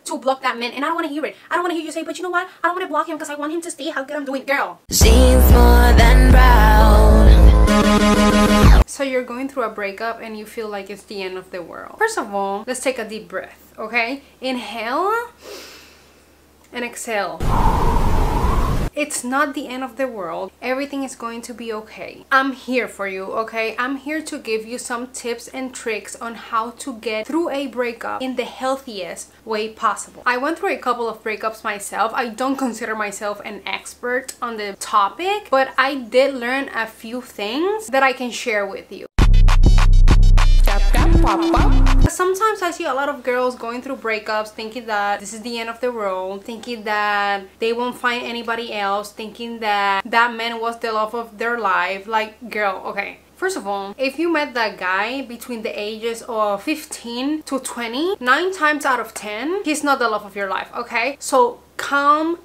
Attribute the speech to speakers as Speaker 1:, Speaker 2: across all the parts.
Speaker 1: to block that man, and I don't want to hear it. I don't want to hear you say, but you know what? I don't want to block him because I want him to stay how good I'm doing. Girl,
Speaker 2: she's more than proud.
Speaker 1: So you're going through a breakup and you feel like it's the end of the world. First of all, let's take a deep breath, okay? Inhale and exhale. It's not the end of the world. Everything is going to be okay. I'm here for you, okay? I'm here to give you some tips and tricks on how to get through a breakup in the healthiest way possible. I went through a couple of breakups myself. I don't consider myself an expert on the topic, but I did learn a few things that I can share with you. Sometimes I see a lot of girls going through breakups thinking that this is the end of the world, thinking that they won't find anybody else, thinking that that man was the love of their life. Like, girl, okay. First of all, if you met that guy between the ages of 15 to 20, 9 times out of 10, he's not the love of your life, okay? So calm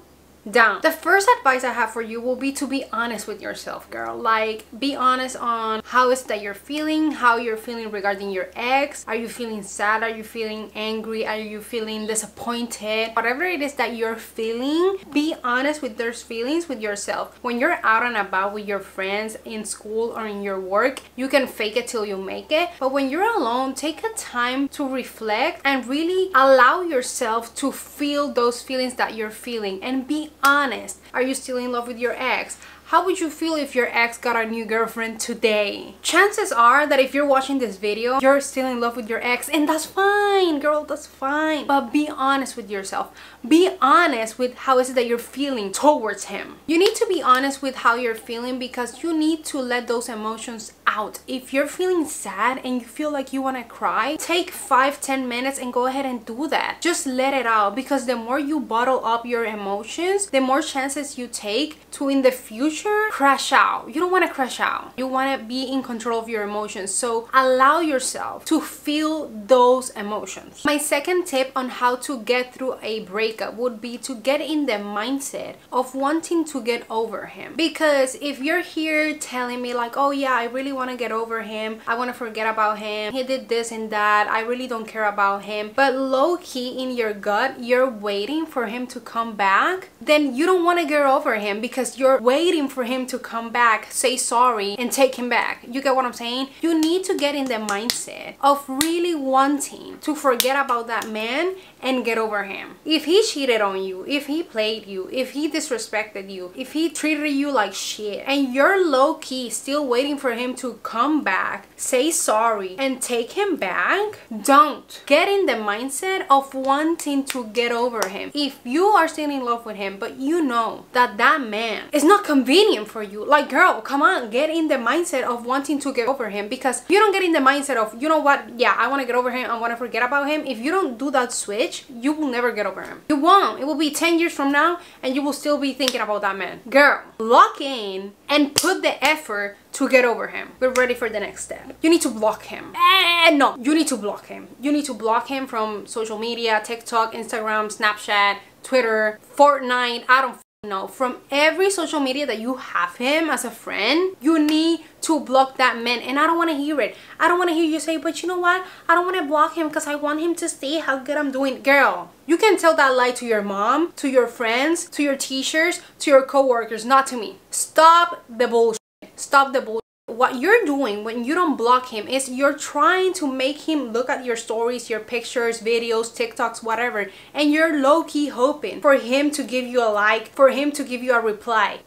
Speaker 1: down. The first advice I have for you will be to be honest with yourself, girl. Like, be honest on how is that you're feeling, how you're feeling regarding your ex. Are you feeling sad? Are you feeling angry? Are you feeling disappointed? Whatever it is that you're feeling, be honest with those feelings with yourself. When you're out and about with your friends in school or in your work, you can fake it till you make it. But when you're alone, take a time to reflect and really allow yourself to feel those feelings that you're feeling, and be honest. Are you still in love with your ex? How would you feel if your ex got a new girlfriend today? Chances are that if you're watching this video, you're still in love with your ex, and that's fine, girl, that's fine. But be honest with yourself. Be honest with how is it that you're feeling towards him. You need to be honest with how you're feeling because you need to let those emotions out. If you're feeling sad and you feel like you want to cry, take 5-10 minutes and go ahead and do that. Just let it out, because the more you bottle up your emotions, the more chances you take to in the future crash out. You don't want to crash out. You want to be in control of your emotions. So allow yourself to feel those emotions. My second tip on how to get through a breakup would be to get in the mindset of wanting to get over him. Because if you're here telling me like, oh yeah, I really want to get over him, I want to forget about him, he did this and that, I really don't care about him, but low-key in your gut you're waiting for him to come back, then you don't want to get over him because you're waiting for him to come back, say sorry, and take him back. You get what I'm saying? You need to get in the mindset of really wanting to forget about that man and get over him. If he cheated on you, if he played you, if he disrespected you, if he treated you like shit, and you're low-key still waiting for him to come back, say sorry, and take him back, don't. Get in the mindset of wanting to get over him. If you are still in love with him, but you know that that man is not convenient for you, like, girl, come on, get in the mindset of wanting to get over him. Because you don't get in the mindset of, you know what, yeah, I want to get over him, I want to forget about him. If you don't do that switch, you will never get over him. You won't. It will be 10 years from now and you will still be thinking about that man. Girl, lock in and put the effort to get over him. We're ready for the next step. You need to block him. No, you need to block him. You need to block him from social media, TikTok, Instagram, Snapchat, Twitter, Fortnite, I don't know. From every social media that you have him as a friend, you need to block that man. And I don't want to hear it. I don't want to hear you say, but you know what? I don't want to block him because I want him to see how good I'm doing. Girl, you can tell that lie to your mom, to your friends, to your teachers, to your co-workers, not to me. Stop the bullshit. Stop the bullshit. What you're doing when you don't block him is you're trying to make him look at your stories, your pictures, videos, TikToks, whatever, and you're low-key hoping for him to give you a like, for him to give you a reply.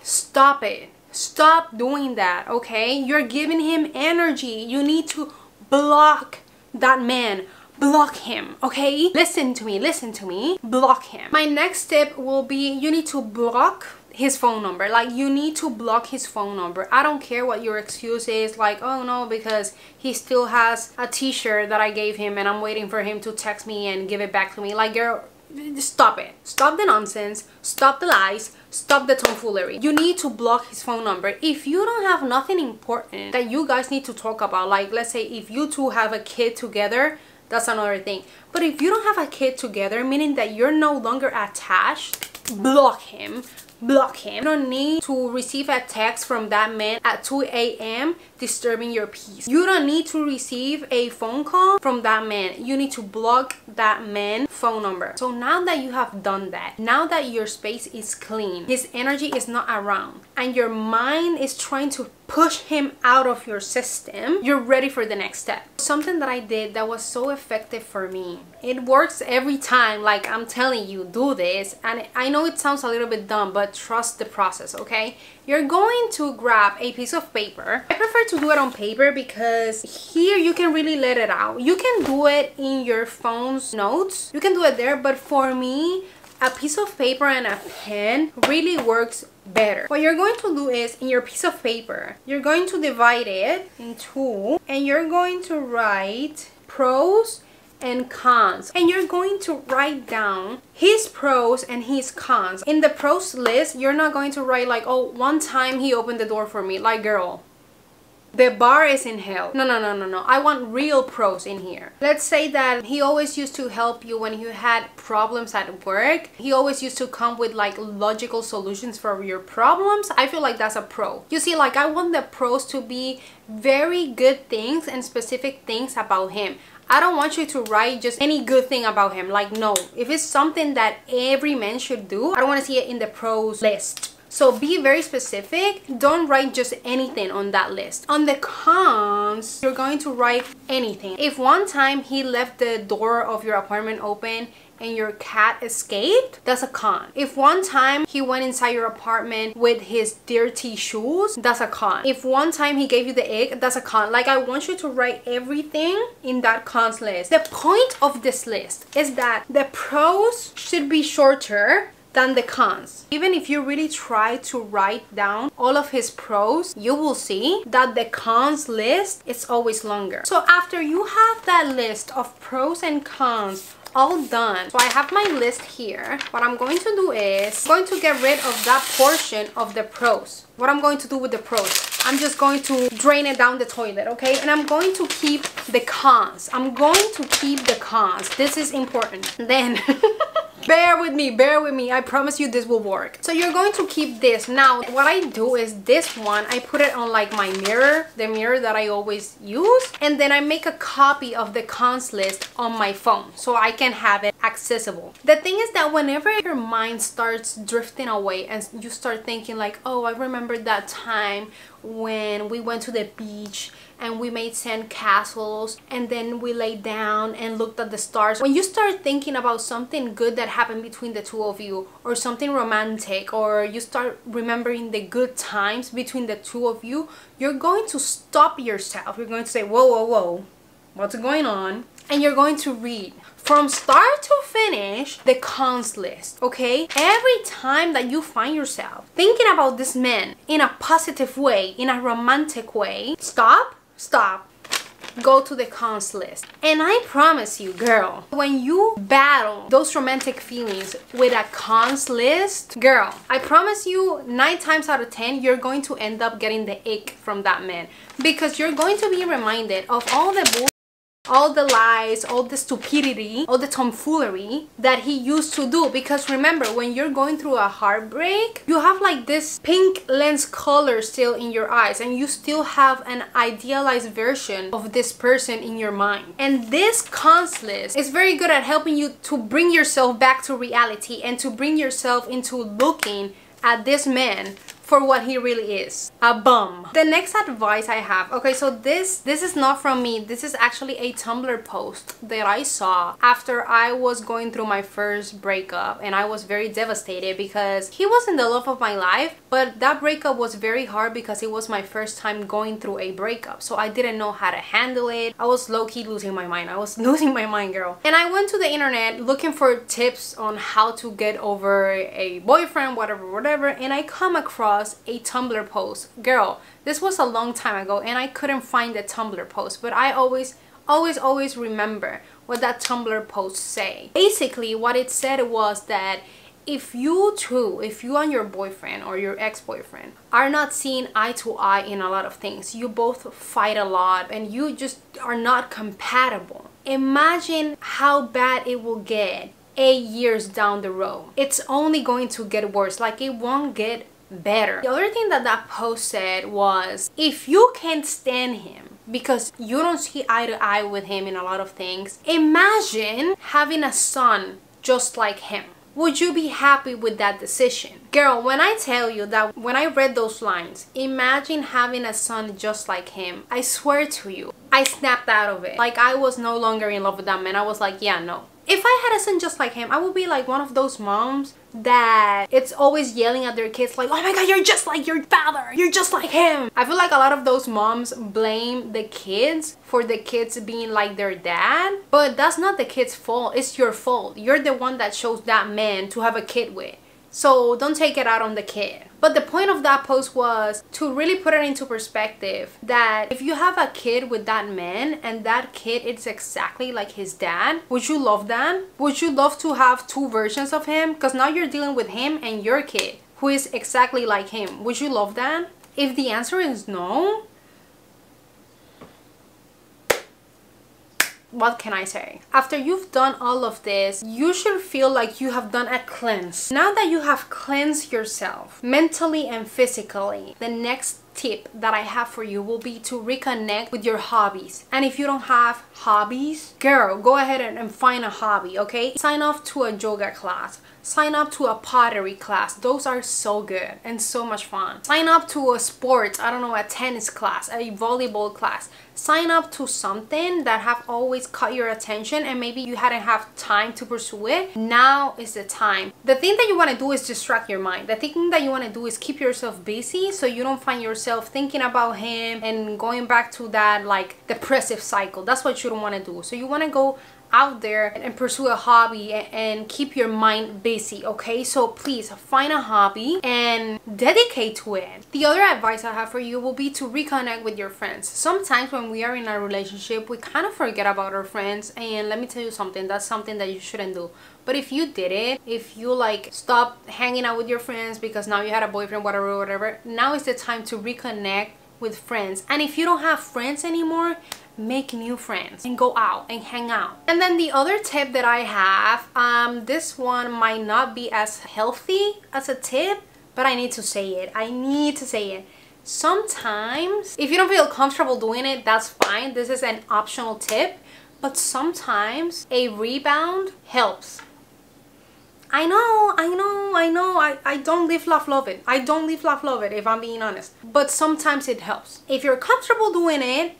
Speaker 1: Stop it. Stop doing that, okay? You're giving him energy. You need to block that man. Block him, okay? Listen to me, listen to me. Block him. My next tip will be you need to block his phone number. Like, you need to block his phone number. I don't care what your excuse is, like, oh no, because he still has a t-shirt that I gave him and I'm waiting for him to text me and give it back to me. Like, girl, stop it. Stop the nonsense. Stop the lies. Stop the tomfoolery. You need to block his phone number. If you don't have nothing important that you guys need to talk about, like, let's say if you two have a kid together, that's another thing. But if you don't have a kid together, meaning that you're no longer attached, block him. block him. You don't need to receive a text from that man at 2 a.m. disturbing your peace. You don't need to receive a phone call from that man. You need to block that man's phone number. So now that you have done that, now that your space is clean, his energy is not around, and your mind is trying to push him out of your system, you're ready for the next step. Something that I did that was so effective for me. It works every time. Like, I'm telling you, do this. And I know it sounds a little bit dumb, but trust the process, okay? You're going to grab a piece of paper. I prefer to do it on paper because here you can really let it out. You can do it in your phone's notes. You can do it there, but for me, a piece of paper and a pen really works better. What you're going to do is, in your piece of paper, you're going to divide it in two, and you're going to write pros and cons, and you're going to write down his pros and his cons. In the pros list, you're not going to write like, oh, one time he opened the door for me. Like, girl, the bar is in hell. No. I want real pros in here. Let's say that he always used to help you when you had problems at work. He always used to come with like logical solutions for your problems. I feel like that's a pro. You see, like, I want the pros to be very good things and specific things about him. I don't want you to write just any good thing about him. Like, no. If it's something that every man should do, I don't want to see it in the pros list. So be very specific. Don't write just anything on that list. On the cons, you're going to write anything. If one time he left the door of your apartment open and your cat escaped, that's a con. If one time he went inside your apartment with his dirty shoes, that's a con. If one time he gave you the egg, that's a con. Like, I want you to write everything in that cons list. The point of this list is that the pros should be shorter than the cons. Even if you really try to write down all of his pros, you will see that the cons list is always longer. So after you have that list of pros and cons all done, so I have my list here, what I'm going to do is I'm going to get rid of that portion of the pros. What I'm going to do with the pros, I'm just going to drain it down the toilet, okay? And I'm going to keep the cons. I'm going to keep the cons. This is important. Then bear with me, I promise you this will work. So you're going to keep this. Now what I do is this one, I put it on like my mirror, the mirror that I always use, and then I make a copy of the cons list on my phone so I can have it accessible. The thing is that whenever your mind starts drifting away and you start thinking like, oh, I remember that time when we went to the beach and we made sand castles and then we laid down and looked at the stars. When you start thinking about something good that happened between the two of you, or something romantic, or you start remembering the good times between the two of you, you're going to stop yourself. You're going to say, whoa, what's going on? And you're going to read from start to finish the cons list, okay? Every time that you find yourself thinking about this man in a positive way, in a romantic way, stop, go to the cons list. And I promise you, girl, when you battle those romantic feelings with a cons list, girl, I promise you 9 times out of 10 you're going to end up getting the ick from that man, because you're going to be reminded of all the bull, all the lies, all the stupidity, all the tomfoolery that he used to do. Because remember, when you're going through a heartbreak, you have like this pink lens color still in your eyes, and you still have an idealized version of this person in your mind. And this cons list is very good at helping you to bring yourself back to reality and to bring yourself into looking at this man for what he really is, a bum. The next advice I have, okay, so this is not from me. This is actually a Tumblr post that I saw after I was going through my first breakup, and I was very devastated because he wasn't the love of my life, but that breakup was very hard because it was my first time going through a breakup, so I didn't know how to handle it. I was low-key losing my mind. I was losing my mind, girl. And I went to the internet looking for tips on how to get over a boyfriend, whatever, and I come across a Tumblr post. Girl, this was a long time ago and I couldn't find the Tumblr post, but I always remember what that Tumblr post say. Basically what it said was that if you and your boyfriend or your ex-boyfriend are not seeing eye to eye in a lot of things, you both fight a lot and you just are not compatible, imagine how bad it will get 8 years down the road. It's only going to get worse. Like, it won't get better. The other thing that that post said was, if you can't stand him because you don't see eye to eye with him in a lot of things, imagine having a son just like him. Would you be happy with that decision? Girl, when I tell you that when I read those lines, imagine having a son just like him, I swear to you, I snapped out of it. Like, I was no longer in love with that man. I was like, yeah, no. If I had a son just like him, I would be like one of those moms that it's always yelling at their kids like, oh my god, you're just like your father, you're just like him. I feel like a lot of those moms blame the kids for the kids being like their dad, but that's not the kid's fault. It's your fault. You're the one that chose that man to have a kid with. So don't take it out on the kid. But the point of that post was to really put it into perspective that if you have a kid with that man and that kid is exactly like his dad, would you love that? Would you love to have two versions of him? Because now you're dealing with him and your kid who is exactly like him. Would you love that? If the answer is no, what can I say? After you've done all of this, you should feel like you have done a cleanse. Now that you have cleansed yourself mentally and physically, the next tip that I have for you will be to reconnect with your hobbies. And if you don't have hobbies, girl, go ahead and find a hobby, okay? Sign up to a yoga class. Sign up to a pottery class. Those are so good and so much fun. Sign up to a sport, I don't know, a tennis class, a volleyball class. Sign up to something that have always caught your attention and maybe you hadn't have time to pursue it. Now is the time. The thing that you want to do is distract your mind. The thing that you want to do is keep yourself busy so you don't find yourself thinking about him and going back to that like depressive cycle. That's what you don't want to do. So you want to go out there and pursue a hobby and keep your mind busy, okay? So please find a hobby and dedicate to it. The other advice I have for you will be to reconnect with your friends. Sometimes when we are in a relationship, we kind of forget about our friends, and let me tell you something, that's something that you shouldn't do. But if you did it, if you like stopped hanging out with your friends because now you had a boyfriend, whatever, now is the time to reconnect with friends. And if you don't have friends anymore, make new friends and go out and hang out. And then the other tip that I have, this one might not be as healthy as a tip, but I need to say it. I need to say it. Sometimes, if you don't feel comfortable doing it, that's fine. This is an optional tip, but sometimes a rebound helps. I know, I don't live, laugh, love it. I don't live, laugh, love it, if I'm being honest. But sometimes it helps. If you're comfortable doing it,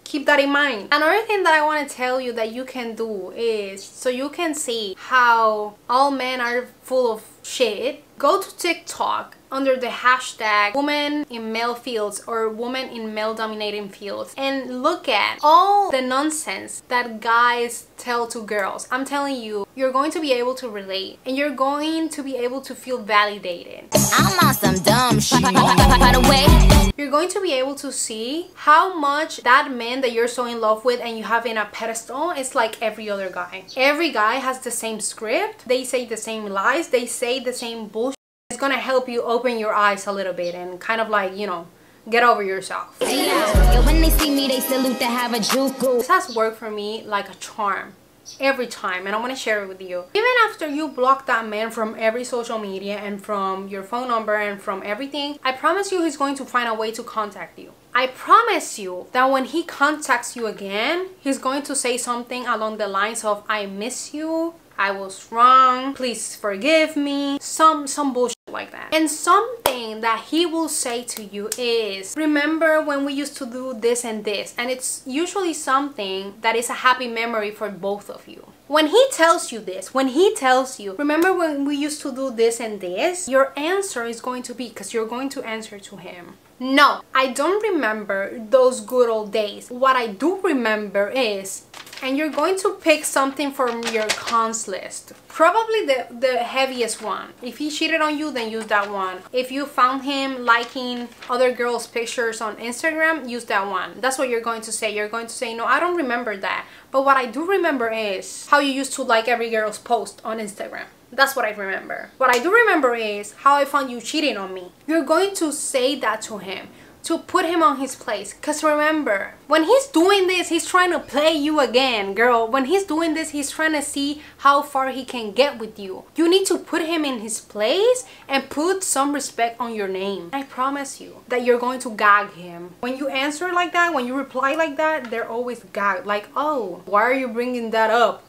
Speaker 1: keep that in mind. Another thing that I want to tell you that you can do is, so you can see how all men are full of shit, go to TikTok under the hashtag woman in male fields or woman in male dominating fields and look at all the nonsense that guys tell to girls. I'm telling you, you're going to be able to relate and you're going to be able to feel validated.
Speaker 2: I'm on some dumb shit. By the way,
Speaker 1: you're going to be able to see how much that man that you're so in love with and you have in a pedestal is like every other guy. Every guy has the same script, they say the same lies, they say the same bullshit. It's gonna help you open your eyes a little bit and kind of like, you know, get over yourself.
Speaker 2: yeah, when they see me, they salute to have a juku.
Speaker 1: This has worked for me like a charm every time, and I want to share it with you. Even after you block that man from every social media and from your phone number and from everything, I promise you he's going to find a way to contact you. I promise you that when he contacts you again, he's going to say something along the lines of, I miss you, I was wrong, please forgive me, some bullshit like that. And something that he will say to you is, remember when we used to do this and this? And it's usually something that is a happy memory for both of you. When he tells you this, when he tells you, remember when we used to do this and this? Your answer is going to be, because you're going to answer to him, no, I don't remember those good old days. What I do remember is, and you're going to pick something from your cons list. Probably the heaviest one. If he cheated on you, then use that one. If you found him liking other girls' pictures on Instagram, use that one. That's what you're going to say. You're going to say, no, I don't remember that. But what I do remember is how you used to like every girl's post on Instagram. That's what I remember. What I do remember is how I found you cheating on me. You're going to say that to him. to put him on his place. Because remember, when he's doing this, he's trying to play you again, girl. When he's doing this, he's trying to see how far he can get with you. You need to put him in his place and put some respect on your name. I promise you that you're going to gag him. When you answer like that, when you reply like that, they're always gagged. Like, oh, why are you bringing that up?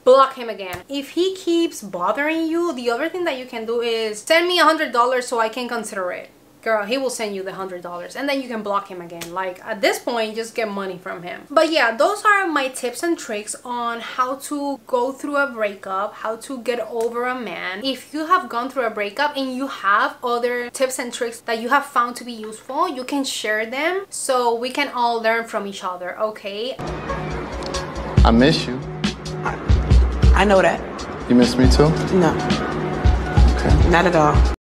Speaker 1: Block him again. If he keeps bothering you, the other thing that you can do is send me $100 so I can consider it. Girl, he will send you the $100 and then you can block him again. Like, at this point, just get money from him. But yeah, those are my tips and tricks on how to go through a breakup, how to get over a man. If you have gone through a breakup and you have other tips and tricks that you have found to be useful, you can share them so we can all learn from each other, okay?
Speaker 3: I miss you.
Speaker 4: I know that.
Speaker 3: You miss me too?
Speaker 4: No.
Speaker 3: Okay.
Speaker 4: Not at all.